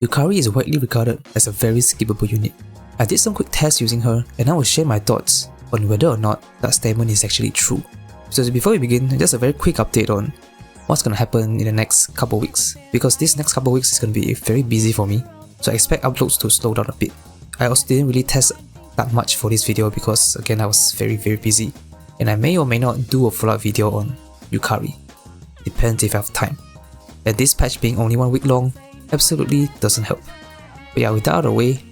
Yukari is widely regarded as a very skippable unit. I did some quick tests using her and I will share my thoughts on whether or not that statement is actually true. So before we begin, just a very quick update on what's gonna happen in the next couple weeks, because this next couple weeks is gonna be very busy for me, so I expect uploads to slow down a bit. I also didn't really test that much for this video because again I was very busy, and I may or may not do a follow-up video on Yukari. Depends if I have time. And this patch being only 1 week long absolutely doesn't help. But yeah, with that out of the way,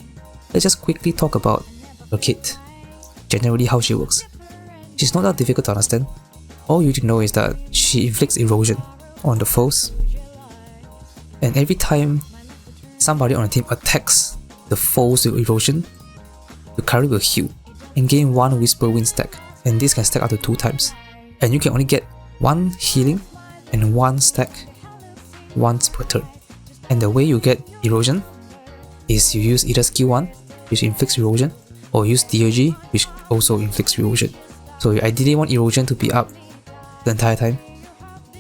let's just quickly talk about her kit. Generally how she works. She's not that difficult to understand. All you need to know is that she inflicts erosion on the foes, and every time somebody on the team attacks the foes with erosion, Yukari will heal and gain 1 Whisper Wind stack, and this can stack up to 2 times. And you can only get 1 healing and 1 stack once per turn. And the way you get erosion is you use either skill 1, which inflicts erosion, or use DOG, which also inflicts erosion. So you ideally want erosion to be up the entire time,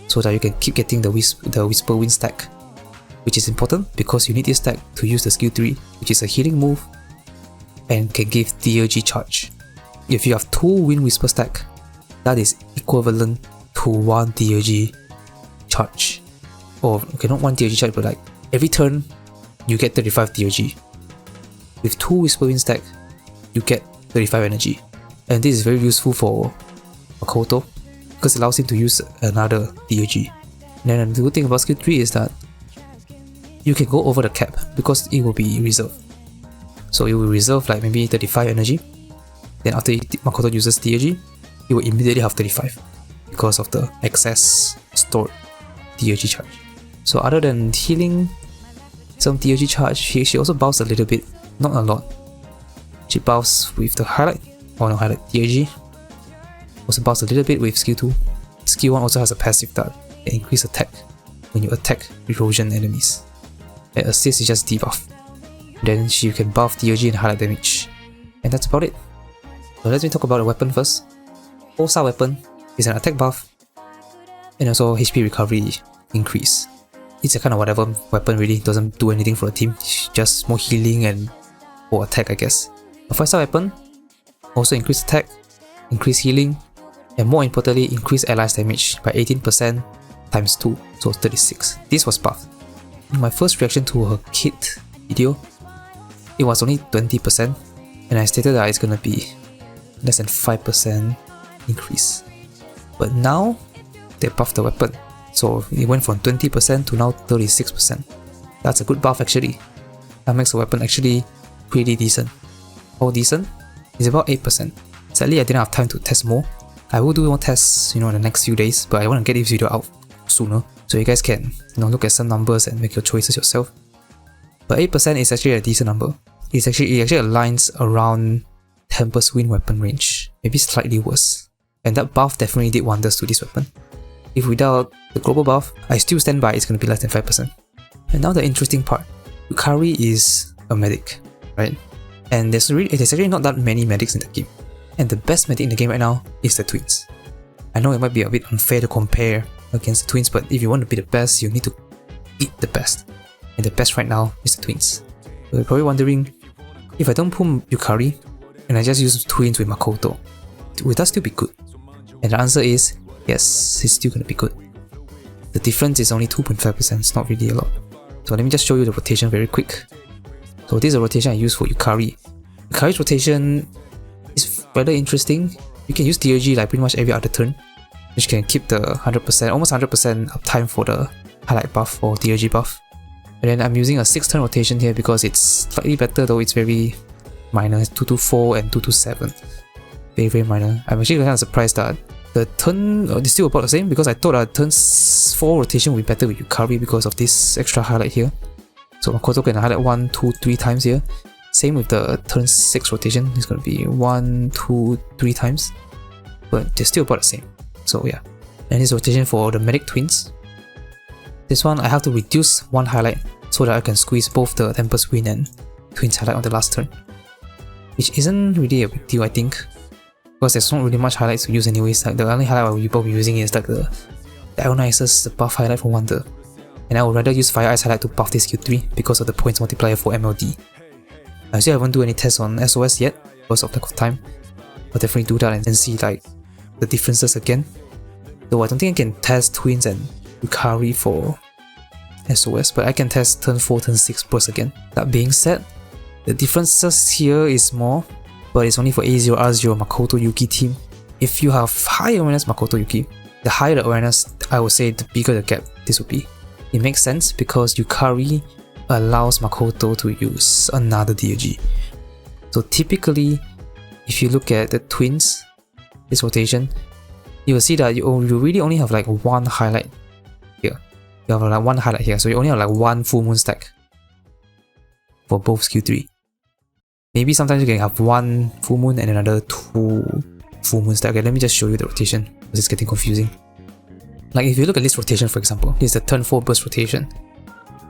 so that you can keep getting the Whisper Wind stack, which is important because you need this stack to use the skill 3, which is a healing move and can give DOG charge. If you have 2 Wind Whisper stack, that is equivalent to 1 DOG charge. Or okay, not 1 DOG charge, but like every turn you get 35 DOG. With 2 Whisper Wind stack, you get 35 energy. And this is very useful for Makoto because it allows him to use another DOG. And then the good thing about skill 3 is that you can go over the cap because it will be reserved. So it will reserve like maybe 35 energy. Then after Makoto uses DOG, he will immediately have 35 because of the excess stored DOG charge. So other than healing some DOG charge, she also buffs a little bit, not a lot. She buffs with the highlight, or no highlight, DOG. Also buffs a little bit with skill 2. Skill 1 also has a passive that can increase attack when you attack erosion enemies. And assist is just debuff. Then she can buff DOG and highlight damage. And that's about it. So let me talk about the weapon first. 4-star weapon is an attack buff and also HP recovery increase. It's a kind of whatever weapon, really doesn't do anything for the team, it's just more healing and more attack, I guess. A 5-star weapon also increase attack, increase healing, and more importantly increase allies damage by 18% times 2, so 36. This was buffed. In my first reaction to her kit video, it was only 20%, and I stated that it's gonna be less than 5% increase. But now they buffed the weapon, so it went from 20% to now 36%. That's a good buff actually. That makes the weapon actually pretty decent. How decent? It's about 8%. Sadly I didn't have time to test more. I will do more tests, in the next few days, but I want to get this video out sooner so you guys can look at some numbers and make your choices yourself. But 8% is actually a decent number. It actually aligns around Tempest Wind weapon range, maybe slightly worse. And that buff definitely did wonders to this weapon. If without the global buff, I still stand by it's going to be less than 5%. And now the interesting part. Yukari is a medic, right? And there's actually not that many medics in the game. And the best medic in the game right now is the twins. I know it might be a bit unfair to compare against the twins, but if you want to be the best, you need to beat the best. And the best right now is the twins. So you're probably wondering, if I don't pull Yukari, and I just use twins with Makoto, would that still be good? And the answer is, yes, it's still gonna be good. The difference is only 2.5%, it's not really a lot. So let me just show you the rotation very quick. So this is a rotation I use for Yukari. Yukari's rotation is rather interesting. You can use DOG like pretty much every other turn, which can keep the 100%, almost 100% uptime for the highlight buff or DOG buff. And then I'm using a 6-turn rotation here because it's slightly better, though it's very minor. It's 224 and 227. Very minor. I'm actually kind of surprised that the turn is still about the same, because I thought that turn 4 rotation would be better with Yukari because of this extra highlight here. So Makoto can highlight 1, 2, 3 times here. Same with the turn 6 rotation, it's going to be 1, 2, 3 times. But they're still about the same. So yeah. And this rotation for the medic twins. This one I have to reduce 1 highlight so that I can squeeze both the Tempest Wind and twins highlight on the last turn. Which isn't really a big deal, I think, because there's not really much highlights to use anyways. Like the only highlight I will be using is like the Dionysus, the buff highlight for Wonder. and I would rather use Fire Ice Highlight to buff this Q3 because of the points multiplier for MLD. I still haven't do any tests on SOS yet because of lack of time. I'll definitely do that and see like the differences again. Though I don't think I can test Twins and Yukari for SOS, but I can test turn 4, turn 6 burst again. That being said, the differences here is more, but it's only for A0, R0, Makoto Yuki team. If you have high awareness Makoto Yuki, the higher the awareness, I would say the bigger the gap this would be. It makes sense because Yukari allows Makoto to use another DLG. So typically, if you look at the Twins, this rotation, you will see that you really only have like one highlight here. You have like one highlight here, so you only have like one full moon stack for both Q3. Maybe sometimes you can have one full moon and another 2 full moon stack. Okay, let me just show you the rotation because it's getting confusing. Like if you look at this rotation, for example, this is the turn 4 burst rotation.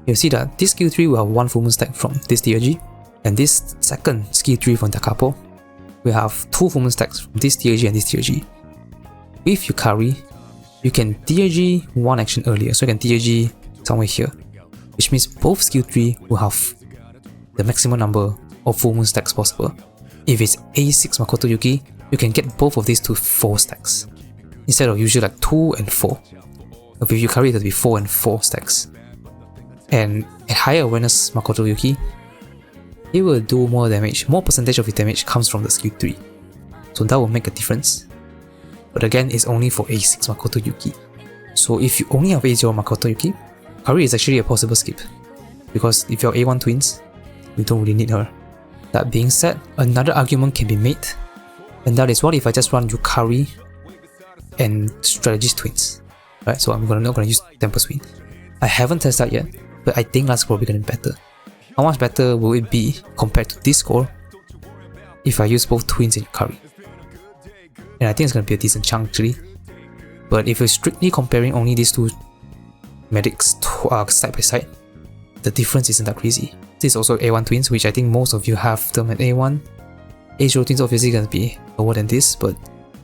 You'll see that this Q3 will have one full moon stack from this DLG, and this second Q3 from Takapo will have 2 full moon stacks from this DLG and this DLG. With Yukari, you can DLG one action earlier, so you can DLG somewhere here, which means both Q3 will have the maximum number of full moon stacks possible. If it's A6 Makoto Yuki, you can get both of these to 4 stacks, instead of usually like 2 and 4. But with Yukari, it will be 4 and 4 stacks. And at higher awareness Makoto Yuki, it will do more damage. More percentage of its damage comes from the Q3, so that will make a difference. But again, it's only for A6 Makoto Yuki. So if you only have A0 Makoto Yuki, Yukari is actually a possible skip, because if you're A1 Twins, you don't really need her. That being said, another argument can be made, and that is, what if I just run Yukari and Strategist Twins? Right, so I'm not gonna use Temper Swing. I haven't tested that yet, but I think that's probably gonna be better. How much better will it be compared to this score if I use both Twins and Yukari? And I think it's gonna be a decent chunk actually. But if you're strictly comparing only these two medics side by side, the difference isn't that crazy. This is also A1 Twins, which I think most of you have them at A1. A0 Twins obviously gonna be lower than this, but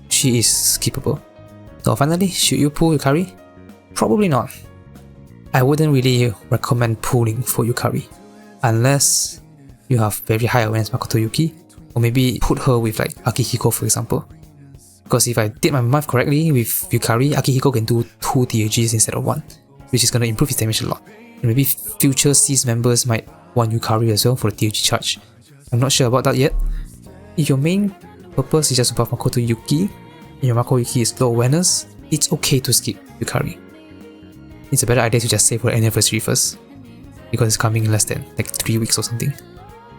she is skippable. So finally, should you pull Yukari? Probably not. I wouldn't really recommend pulling for Yukari, unless you have very high awareness Makoto Yuki, or maybe put her with like Akihiko for example. Because if I did my math correctly, with Yukari, Akihiko can do 2 DLGs instead of 1, which is going to improve his damage a lot. And maybe future Seas members might want Yukari as well for the DLG charge. I'm not sure about that yet. If your main purpose is just to buff Makoto Yuki, and your Makoto Yuki is low awareness, it's okay to skip Yukari. It's a better idea to just save for the anniversary first, because it's coming in less than like 3 weeks or something.